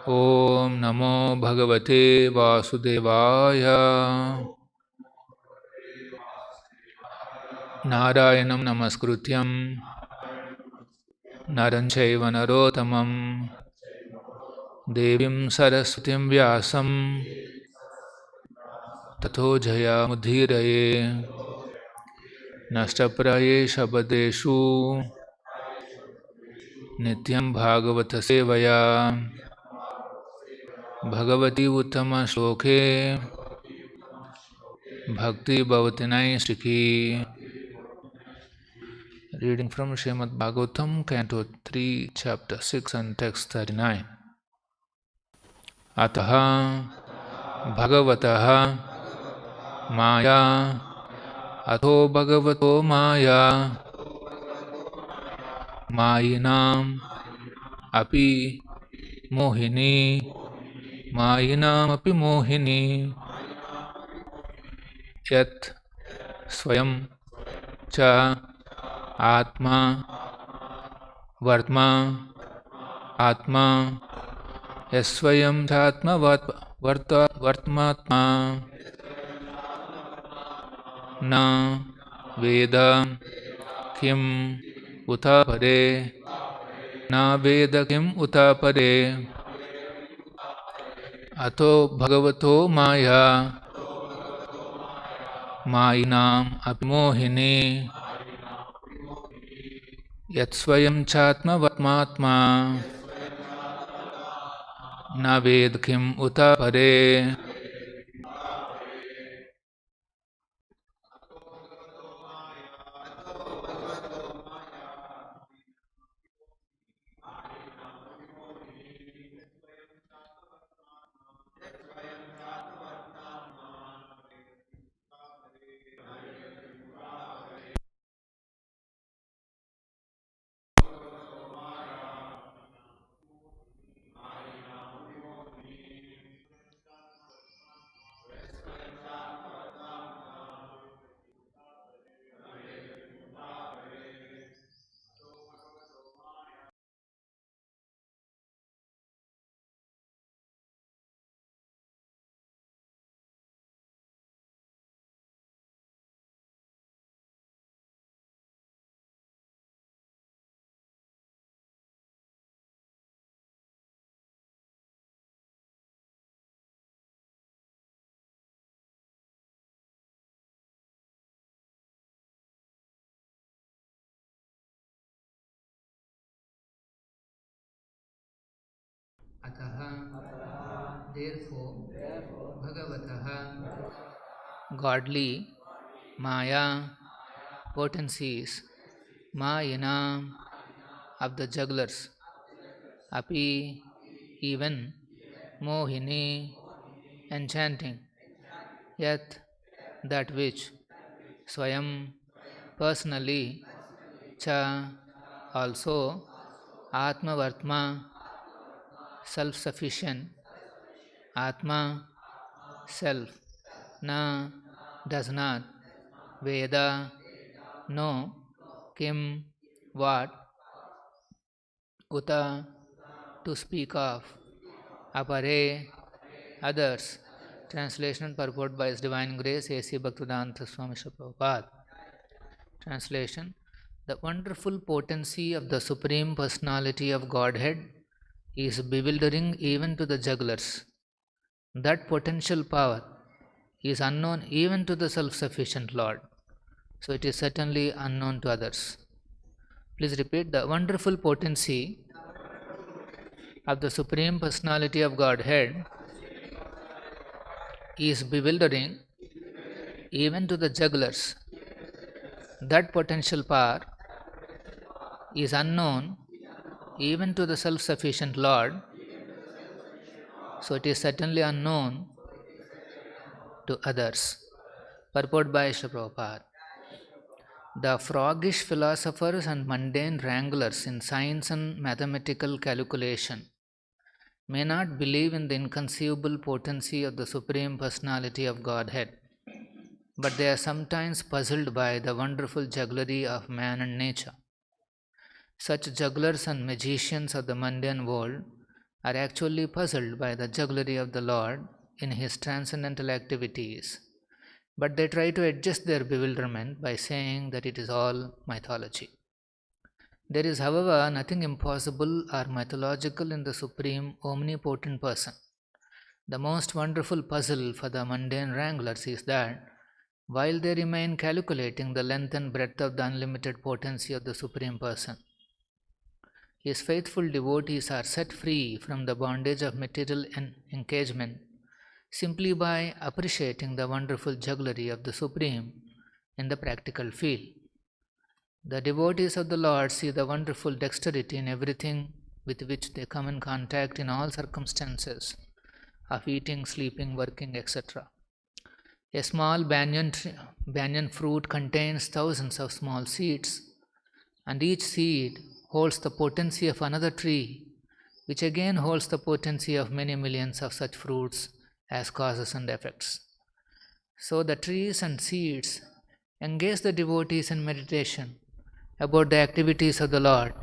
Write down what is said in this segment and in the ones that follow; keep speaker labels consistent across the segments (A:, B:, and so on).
A: Om Namo Bhagavate Vasudevaya. Narayanam Namaskrutyam Naram Chaiva Narottamam Devim Saraswatim Vyasam Tato Jayamudhiraye Nashtapraye Shabadeshu Nityam Bhagavata Sevaya Bhagavati Uttama Shloke Bhakti Bhavati Naistiki. Reading from Srimad Bhagavatam, Canto 3, Chapter 6 and Text 39. Ataha Bhagavataha Maya Atho Bhagavato Maya Mayinam Api Mohini Mayinam Api Mohini Yat Swayam Cha Atma Vartma Atma Yasvayam Chatma Vartmatma Na Veda Kim Uta Pare Na Veda Kim Uta Pare Ato Bhagavato Maya Mayinam Apimohini Yatsvayam Chatma Vatmatma Na Ved Kim Uta Pare. Ataha, therefore, Bhagavataha, godly, Maya, potencies, Mayana, of the jugglers, Api, even, Mohini, enchanting, Yat, that which, Swayam, personally, Cha, also, Atma Vartma, self-sufficient, Atma, self, na, does not, Veda, no, Kim, what, Uta, to speak of, Apare, others. Translation and purport by His Divine Grace A.C. Bhaktivedanta Swami Prabhupada. Translation. The wonderful potency of the Supreme Personality of Godhead is bewildering even to the jugglers. That potential power is unknown even to the self-sufficient Lord. So it is certainly unknown to others. Please repeat. The wonderful potency of the Supreme Personality of Godhead is bewildering even to the jugglers. That potential power is unknown even to the self-sufficient Lord, so it is certainly unknown to others. Purport by Srila Prabhupada. The froggish philosophers and mundane wranglers in science and mathematical calculation may not believe in the inconceivable potency of the Supreme Personality of Godhead, but they are sometimes puzzled by the wonderful jugglery of man and nature. Such jugglers and magicians of the mundane world are actually puzzled by the jugglery of the Lord in his transcendental activities, but they try to adjust their bewilderment by saying that it is all mythology. There is, however, nothing impossible or mythological in the Supreme Omnipotent Person. The most wonderful puzzle for the mundane wranglers is that while they remain calculating the length and breadth of the unlimited potency of the Supreme Person, his faithful devotees are set free from the bondage of material engagement simply by appreciating the wonderful jugglery of the Supreme in the practical field. The devotees of the Lord see the wonderful dexterity in everything with which they come in contact in all circumstances of eating, sleeping, working, etc. A small banyan fruit contains thousands of small seeds, and each seed holds the potency of another tree, which again holds the potency of many millions of such fruits as causes and effects. So the trees and seeds engage the devotees in meditation about the activities of the Lord,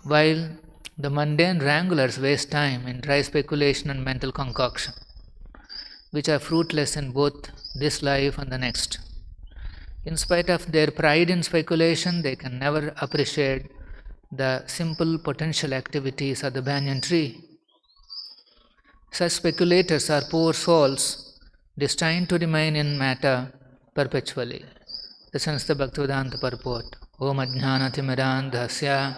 A: while the mundane wranglers waste time in dry speculation and mental concoction, which are fruitless in both this life and the next. In spite of their pride in speculation, they can never appreciate the simple potential activities of the banyan tree. Such speculators are poor souls destined to remain in matter perpetually. Listens the Bhaktivedanta purport. Om Ajnanatimidandhasya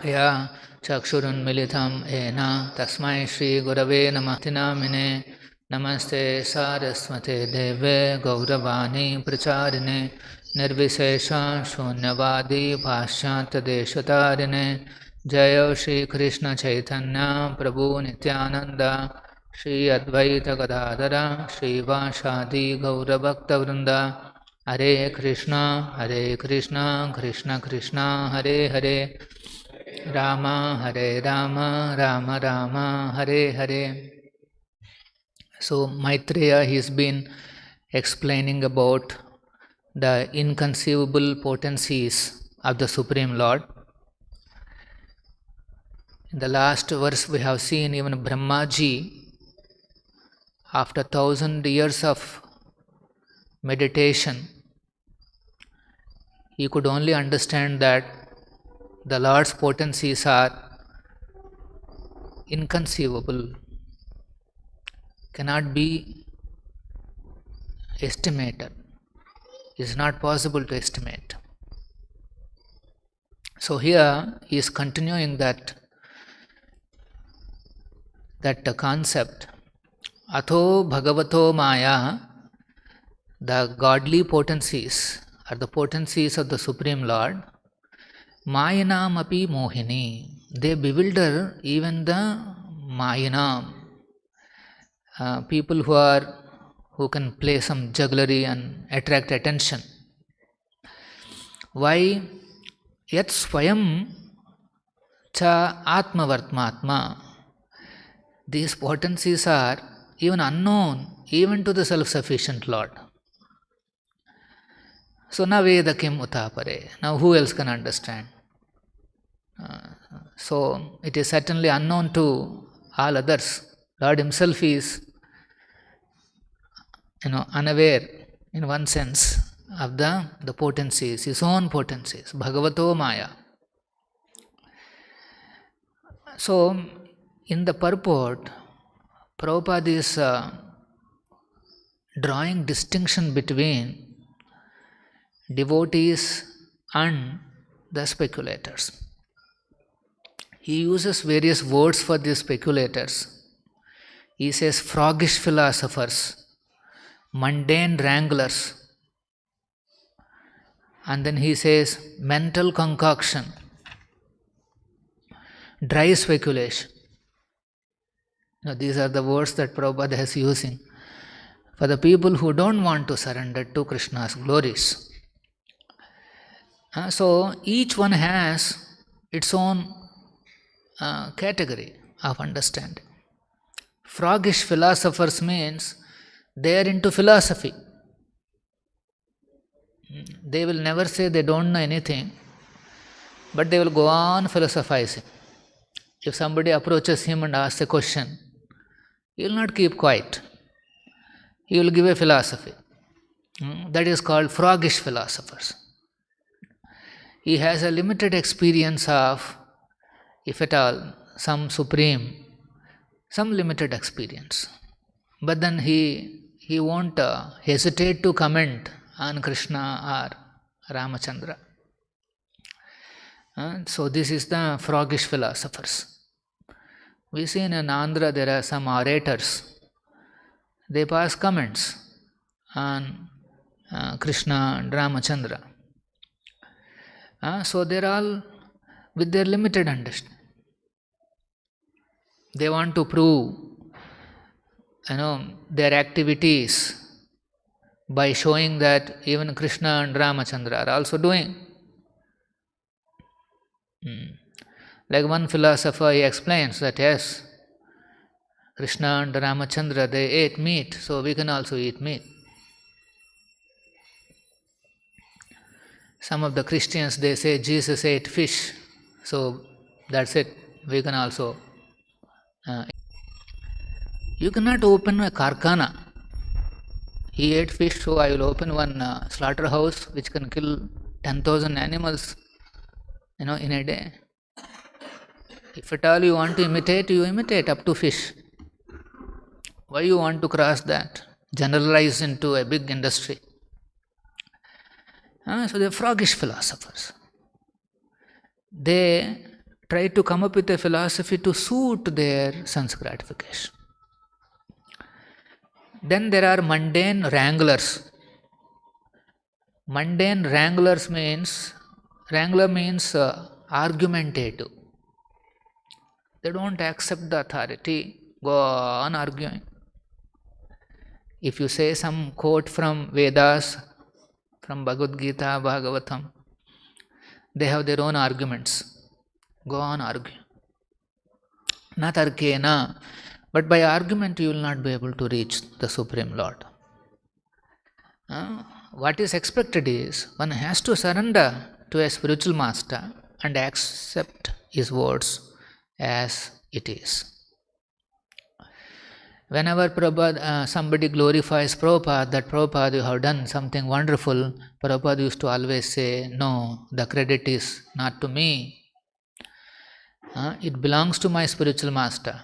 A: Ya Chakshurunmilitam Ena Tasmai Shri Gurave Namatinamine Namaste Saraswate Deve Gauravani Pracharine Nirvisesha Shunyavadi Pashyata Deshatarine Jaya Shri Krishna Chaitanya Prabhu Nityananda Shri Advaita Gadadara Shri Vashadi Gauravakta Vrinda Hare Krishna Krishna Krishna Hare Hare Rama Hare Rama Rama Rama Hare Hare. So Maitreya, he has been explaining about the inconceivable potencies of the Supreme Lord. In the last verse we have seen even Brahmaji, after 1,000 years of meditation, he could only understand that the Lord's potencies are inconceivable, cannot be estimated, is not possible to estimate. So here he is continuing that concept. Atho Bhagavato Maya, the godly potencies are the potencies of the Supreme Lord. Mayanam api mohini, they bewilder even the Mayanam, people who can play some jugglery and attract attention. Why? Yat Swayam cha Atmavartmatma, these potencies are even unknown even to the self-sufficient Lord. So na veda kim utapare, now who else can understand? So it is certainly unknown to all others. Lord himself is unaware in one sense of the potencies, his own potencies, Bhagavato Maya. So in the purport, Prabhupada is drawing distinction between devotees and the speculators. He uses various words for these speculators. He says froggish philosophers, mundane wranglers, and then he says mental concoction, dry speculation. Now, these are the words that Prabhupada is using for the people who don't want to surrender to Krishna's glories. So each one has its own category of understanding. Froggish philosophers means they are into philosophy. They will never say they don't know anything, but they will go on philosophizing. If somebody approaches him and asks a question, he will not keep quiet. He will give a philosophy. That is called froggish philosophers. He has a limited experience of, if at all, some supreme, some limited experience. But then he won't hesitate to comment on Krishna or Ramachandra. So this is the froggish philosophers. We see in Andhra there are some orators. They pass comments on Krishna and Ramachandra. So they're all with their limited understanding. They want to prove, their activities by showing that even Krishna and Ramachandra are also doing. Like one philosopher, he explains that yes, Krishna and Ramachandra, they ate meat, so we can also eat meat. Some of the Christians, they say Jesus ate fish, so that's it, we can also. You cannot open a karkhana. He ate fish, so I will open one slaughterhouse which can kill 10,000 animals, in a day. If at all you want to imitate, you imitate up to fish. Why you want to cross that? Generalize into a big industry. So they are froggish philosophers. They try to come up with a philosophy to suit their sense gratification. Then there are mundane wranglers. Mundane wranglers means argumentative. They don't accept the authority, go on arguing. If you say some quote from Vedas, from Bhagavad Gita, Bhagavatam, they have their own arguments. Go on arguing. Na tarkena, but by argument you will not be able to reach the Supreme Lord. What is expected is one has to surrender to a spiritual master and accept his words as it is. Whenever somebody glorifies Prabhupada, that Prabhupada, you have done something wonderful, Prabhupada used to always say, no, the credit is not to me. It belongs to my spiritual master.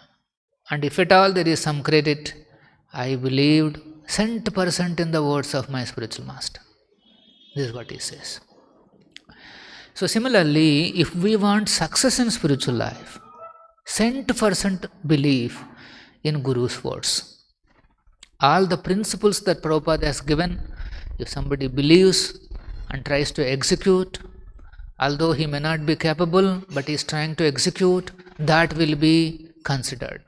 A: And if at all there is some credit, I believed 100% in the words of my spiritual master. This is what he says. So similarly, if we want success in spiritual life, 100% belief in Guru's words. All the principles that Prabhupada has given, if somebody believes and tries to execute, although he may not be capable, but he is trying to execute, that will be considered.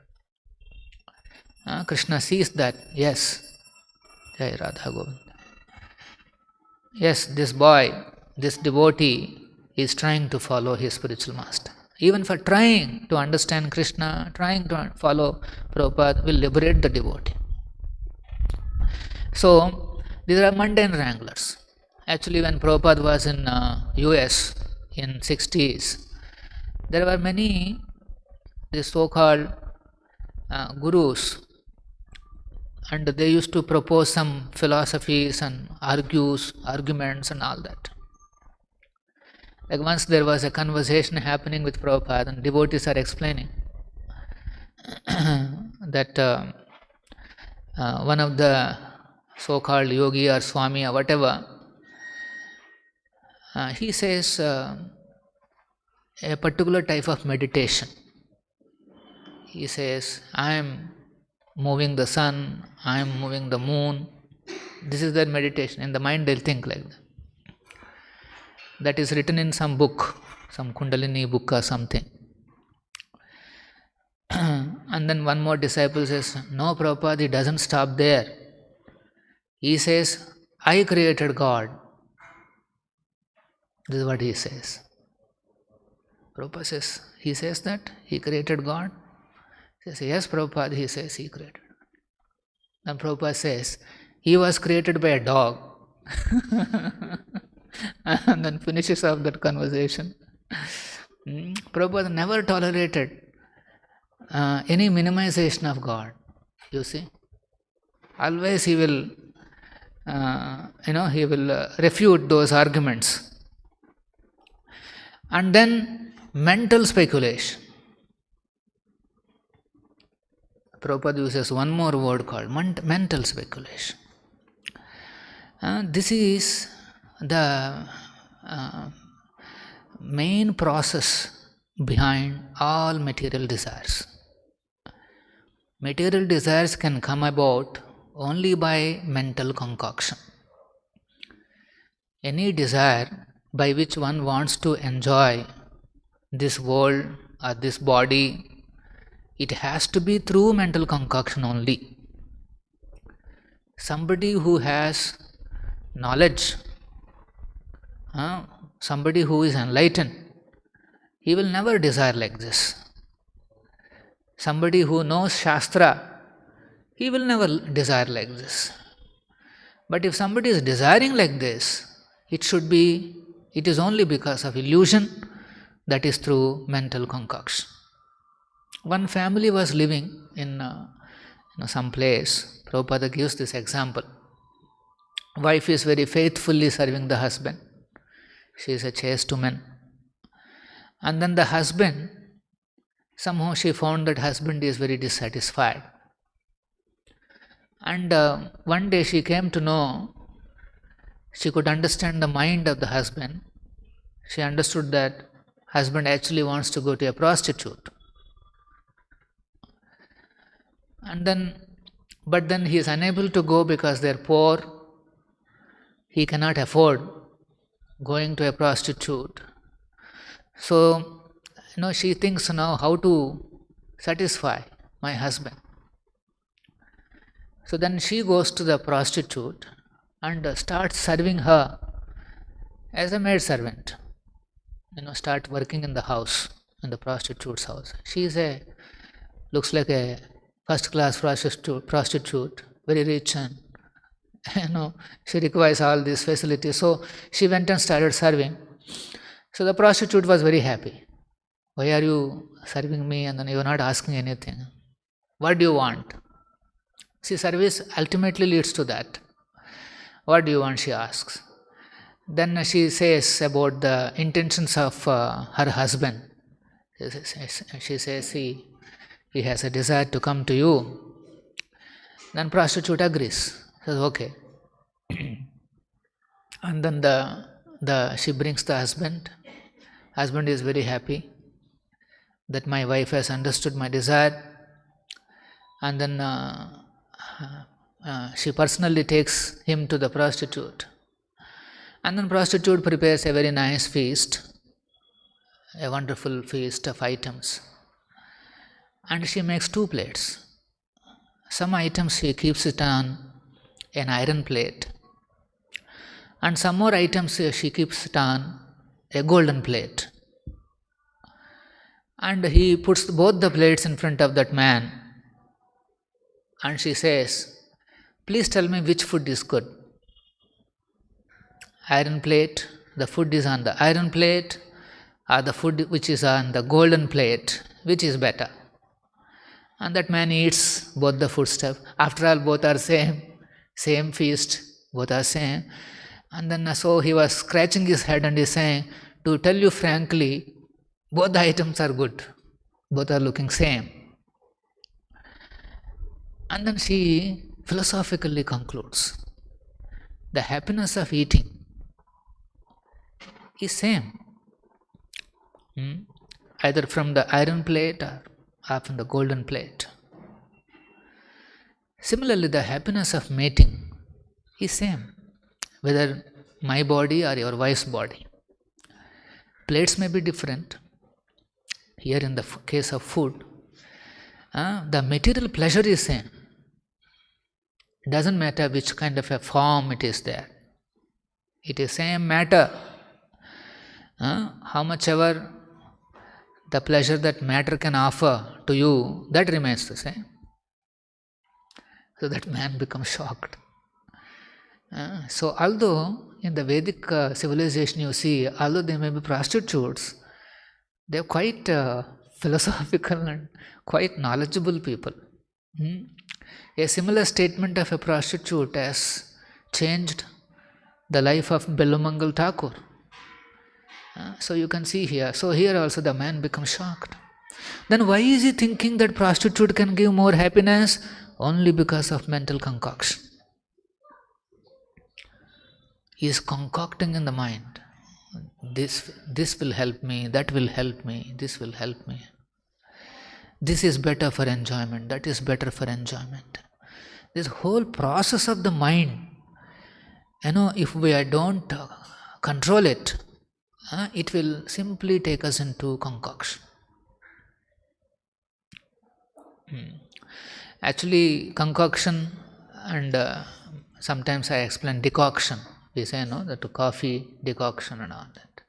A: Krishna sees that, yes, Jai Radha Govinda. Yes, this boy, this devotee is trying to follow his spiritual master. Even for trying to understand Krishna, trying to follow Prabhupada will liberate the devotee. So, these are mundane wranglers. Actually, when Prabhupada was in US in 60s, there were many these so-called gurus, and they used to propose some philosophies and arguments and all that. Like once there was a conversation happening with Prabhupada and devotees are explaining that one of the so-called yogi or Swamy or whatever, he says a particular type of meditation. He says, I am moving the sun, I am moving the moon. This is their meditation. In the mind they'll think like that. That is written in some book, some Kundalini book or something. And then one more disciple says, no, Prabhupada, he doesn't stop there. He says, I created God. This is what he says. Prabhupada says, he says that he created God? He says, yes, Prabhupada, he says he created. Then Prabhupada says, he was created by a dog. And then finishes off that conversation. Prabhupada never tolerated any minimization of God. You see, always he will, he will refute those arguments. And then mental speculation. Prabhupada uses one more word called mental speculation. This is the main process behind all material desires. Material desires can come about only by mental concoction. Any desire by which one wants to enjoy this world or this body, it has to be through mental concoction only. Somebody who has knowledge, somebody who is enlightened, he will never desire like this. Somebody who knows Shastra, he will never desire like this. But if somebody is desiring like this, it is only because of illusion, that is through mental concoction. One family was living in some place. Prabhupada gives this example. Wife is very faithfully serving the husband. She is a chaste woman. And then the husband, somehow she found that husband is very dissatisfied. And one day she came to know, she could understand the mind of the husband. She understood that husband actually wants to go to a prostitute. But then he is unable to go because they are poor. He cannot afford going to a prostitute. So, she thinks now how to satisfy my husband. So then she goes to the prostitute and starts serving her as a maid servant. Start working in the house, in the prostitute's house. She is looks like a first-class prostitute, very rich, and she requires all these facilities. So she went and started serving. So the prostitute was very happy. Why are you serving me and then you are not asking anything? What do you want? See, service ultimately leads to that. What do you want, she asks. Then she says about the intentions of her husband. She says he has a desire to come to you. Then prostitute agrees. Says okay. And then she brings the husband. Husband is very happy that my wife has understood my desire. And then she personally takes him to the prostitute. And then prostitute prepares a very nice feast, a wonderful feast of items. And she makes 2 plates. Some items she keeps it on an iron plate. And some more items she keeps it on a golden plate. And he puts both the plates in front of that man. And she says, please tell me which food is good. Iron plate, the food is on the iron plate, or the food which is on the golden plate, which is better? And that man eats both the food stuff. After all, both are same feast, both are same. And then so he was scratching his head and he is saying, to tell you frankly, both the items are good. Both are looking same. And then she philosophically concludes, the happiness of eating is same. Either from the iron plate or from the golden plate. Similarly, the happiness of mating is same, whether my body or your wife's body. Plates may be different. Here in the case of food, the material pleasure is same. It doesn't matter which kind of a form it is there. It is same matter. How much ever the pleasure that matter can offer to you, that remains the same. So that man becomes shocked. So although in the Vedic civilization you see, although they may be prostitutes, they have quite philosophical and quite knowledgeable people. Hmm? A similar statement of a prostitute has changed the life of Bellumangal Thakur. So you can see here. So here also the man becomes shocked. Then why is he thinking that prostitute can give more happiness? Only because of mental concoction. He is concocting in the mind. This will help me, that will help me, this will help me. This is better for enjoyment, that is better for enjoyment. This whole process of the mind, if we don't control it, it will simply take us into concoction. Actually, concoction and sometimes I explain decoction. We say, that coffee, decoction and all that.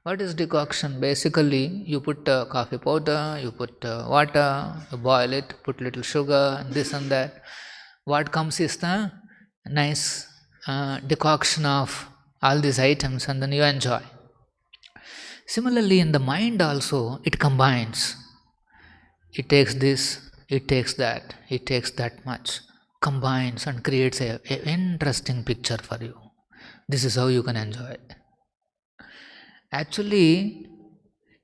A: What is decoction? Basically, you put coffee powder, you put water, you boil it, put little sugar, and this and that. What comes is the nice decoction of all these items, and then you enjoy. Similarly, in the mind also, it combines. It takes this, it takes that, it takes that much, combines and creates an interesting picture for you. This is how you can enjoy it. Actually,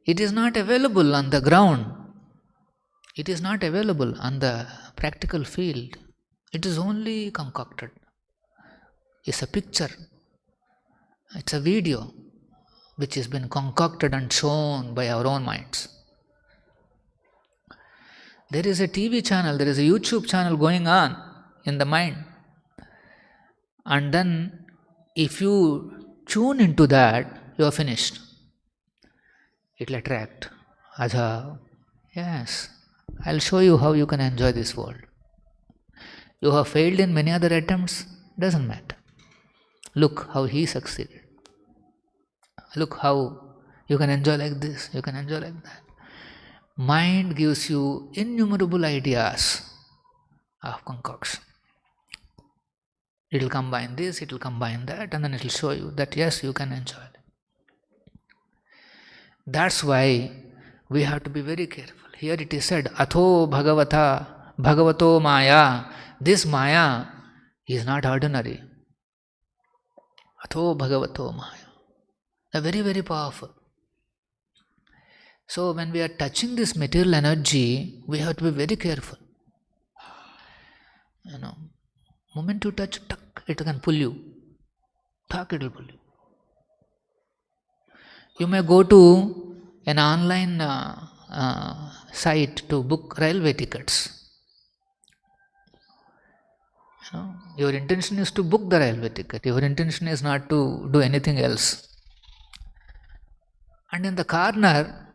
A: it is not available on the ground. It is not available on the practical field. It is only concocted. It's a picture. It's a video which has been concocted and shown by our own minds. There is a TV channel, there is a YouTube channel going on in the mind. And then if you tune into that, you are finished. It will attract. Aja, yes, I'll show you how you can enjoy this world. You have failed in many other attempts, doesn't matter. Look how he succeeded. Look how you can enjoy like this, you can enjoy like that. Mind gives you innumerable ideas of concoction. It will combine this, it will combine that, and then it will show you that yes, you can enjoy it. That's why we have to be very careful. Here it is said, Atho Bhagavato Maya. This Maya is not ordinary. Atho Bhagavato Maya. They are very, very powerful. So when we are touching this material energy, we have to be very careful. Moment you touch, tuck, it can pull you. Tuck, it will pull you. You may go to an online site to book railway tickets. Your intention is to book the railway ticket. Your intention is not to do anything else. And in the corner,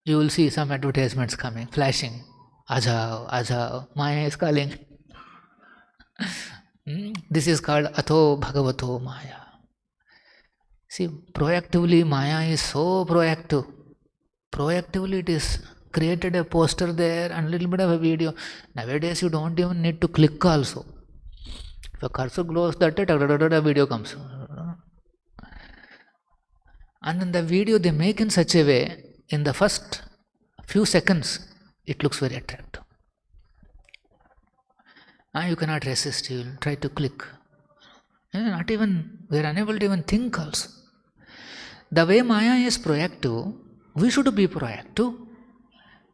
A: you will see some advertisements coming, flashing. Ajao, Ajao, Maya is calling. This is called Atho Bhagavato Maya. See, proactively, Maya is so proactive. Proactively it is created a poster there and a little bit of a video. Nowadays you don't even need to click also. If a cursor glows that a video comes. And then the video they make in such a way, in the first few seconds, it looks very attractive. You cannot resist, you will try to click. We are unable to even think also. The way Maya is proactive, we should be proactive.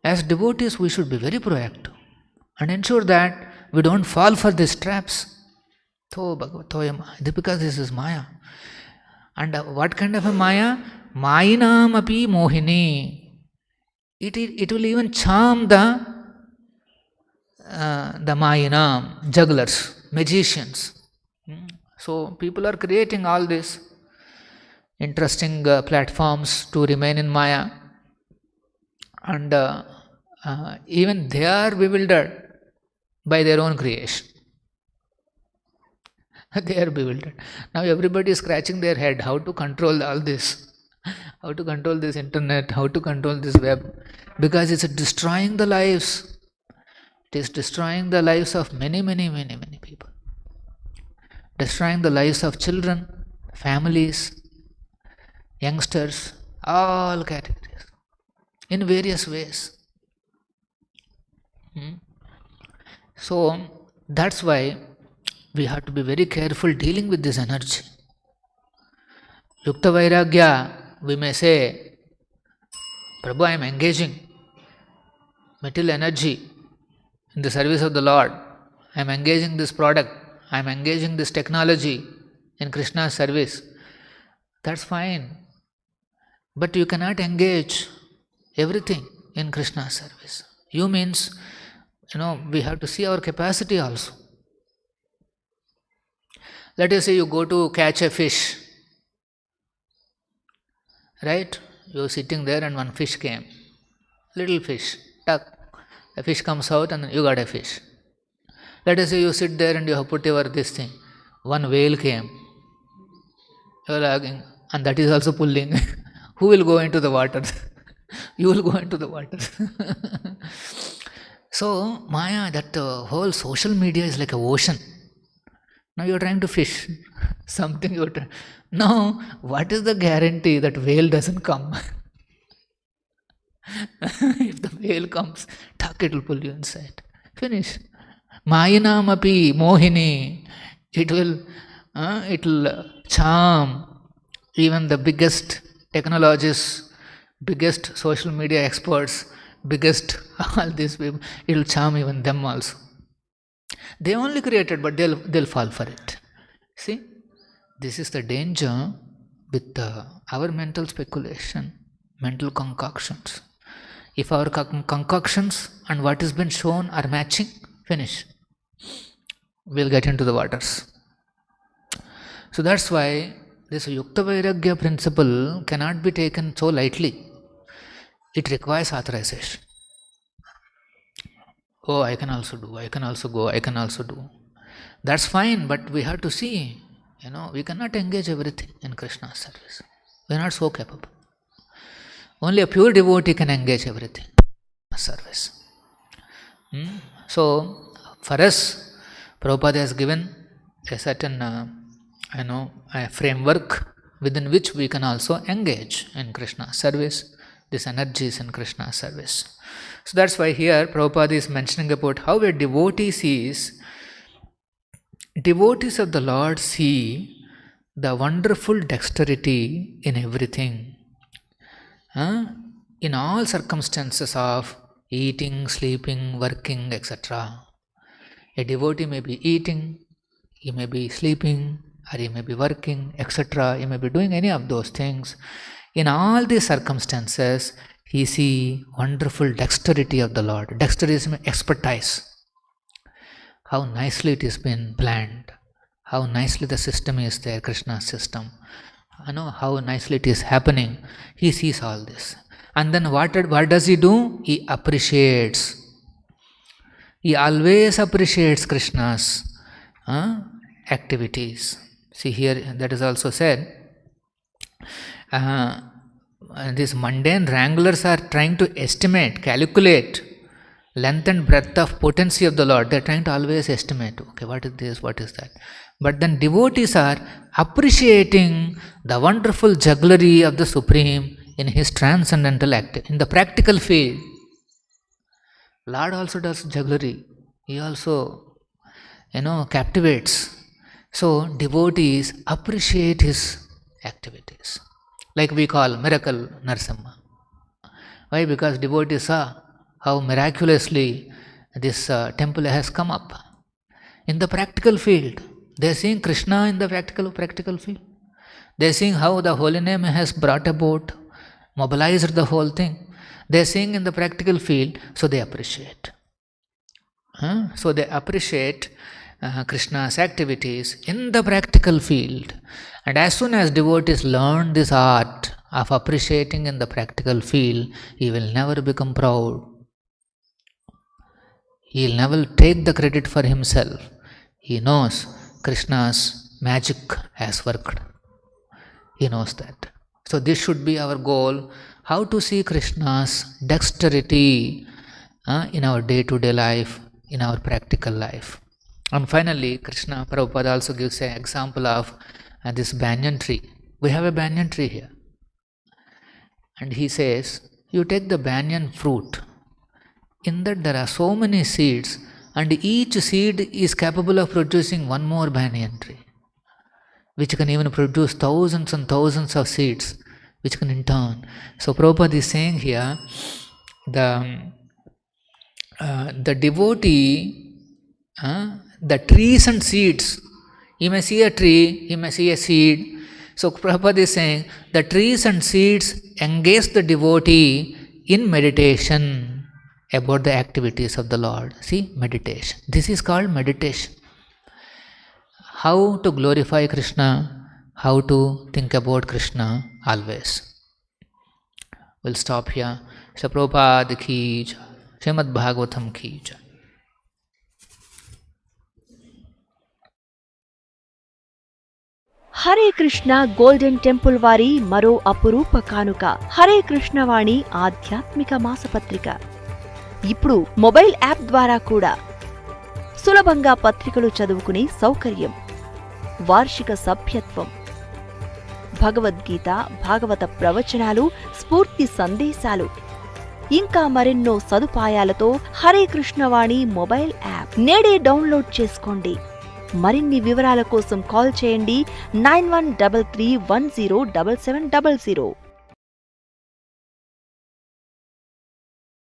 A: As devotees, we should be very proactive and ensure that we don't fall for these traps. Because this is Maya. And what kind of a Maya? Mayinam api mohini. It will even charm the Mayinam, jugglers, magicians. So people are creating all these interesting platforms to remain in Maya. And even they are bewildered by their own creation. They are bewildered. Now everybody is scratching their head how to control all this, how to control this internet, how to control this web, because it's destroying the lives. It is destroying the lives of many people. Destroying the lives of children, families, youngsters, all categories. in various ways. So that's why we have to be very careful dealing with this energy. Yukta Vairagya, we may say, Prabhu, I am engaging material energy in the service of the Lord. I am engaging this product. I am engaging this technology in Krishna's service. That's fine. But you cannot engage everything in Krishna's service. You means, we have to see our capacity also. Let us say you go to catch a fish. Right? You're sitting there and one fish came. Little fish. Tuck. A fish comes out and you got a fish. Let us say you sit there and you have put your this thing. One whale came. You're lagging. And that is also pulling. Who will go into the water? You will go into the water. So, Maya, that whole social media is like an ocean. Now you're trying to fish. Something you're trying. Now, what is the guarantee that whale doesn't come? If the whale comes, tuck, it will pull you inside. Finish. Mayinam api mohini. It will charm even the biggest technologists, biggest social media experts, biggest all these people. It will charm even them also. They only created, but they'll fall for it. See, this is the danger with our mental speculation, mental concoctions. If our concoctions and what has been shown are matching, finish. We'll get into the waters. So that's why this Yukta Vairagya principle cannot be taken so lightly. It requires authorization. Oh, I can also do, I can also go, I can also do. That's fine, but we have to see, we cannot engage everything in Krishna's service. We are not so capable. Only a pure devotee can engage everything in service. So, for us, Prabhupada has given a certain, a framework within which we can also engage in Krishna's service. This energy is in Krishna's service. So that's why here Prabhupada is mentioning about how a devotee sees, devotees of the Lord see the wonderful dexterity in everything. In all circumstances of eating, sleeping, working, etc. A devotee may be eating, he may be sleeping, or he may be working, etc. He may be doing any of those things. In all these circumstances, he sees wonderful dexterity of the Lord. Dexterity is expertise. How nicely it has been planned. How nicely the system is there, Krishna's system. How nicely it is happening. He sees all this. And then what does he do? He appreciates. He always appreciates Krishna's activities. See here, that is also said. These mundane wranglers are trying to estimate, calculate length and breadth of potency of the Lord. They are trying to always estimate. Okay, what is this? What is that? But then devotees are appreciating the wonderful jugglery of the Supreme in his transcendental act. In the practical field, Lord also does jugglery. He also, captivates. So devotees appreciate his activities. Like we call miracle Narasimha. Why? Because devotees saw how miraculously this temple has come up. In the practical field, they are seeing Krishna in the practical field. They are seeing how the holy name has brought about, mobilized the whole thing. They are seeing in the practical field, so they appreciate. So they appreciate Krishna's activities in the practical field. And as soon as devotees learn this art of appreciating in the practical field, he will never become proud. He will never take the credit for himself. He knows Krishna's magic has worked. He knows that. So this should be our goal, how to see Krishna's dexterity in our day-to-day life, in our practical life. And finally, Prabhupada also gives an example of this banyan tree. We have a banyan tree here. And he says, You take the banyan fruit. In that there are so many seeds, and each seed is capable of producing one more banyan tree, which can even produce thousands and thousands of seeds, which can in turn. So Prabhupada is saying here, the devotee, the trees and seeds, he may see a tree, he may see a seed. So Prabhupada is saying, the trees and seeds engage the devotee in meditation about the activities of the Lord. See, meditation. This is called meditation. How to glorify Krishna, how to think about Krishna always. We'll stop here. Shri Prabhupada ki jai. Srimad Bhagavatam ki jai.
B: Hare Krishna golden temple వారి మరో అపురూప కానుక హరే కృష్ణవాణి ఆధ్యాత్మిక మాసపత్రిక. ఇప్పుడు mobile app ద్వారా కూడా సులభంగా పత్రికలు చదువుకునే సౌకర్యం, వార్షిక సభ్యత్వం, భగవద్గీత, భాగవత ప్రవచనాలు, స్ఫూర్తి సందేశాలు, ఇంకా మరెన్నో సదుపాయాలతో హరే కృష్ణవాణి మొబైల్ యాప్ నేడే డౌన్లోడ్ చేసుకోండి. మరిన్ని వివరాల కోసం కాల్ చేయండి 9133107700.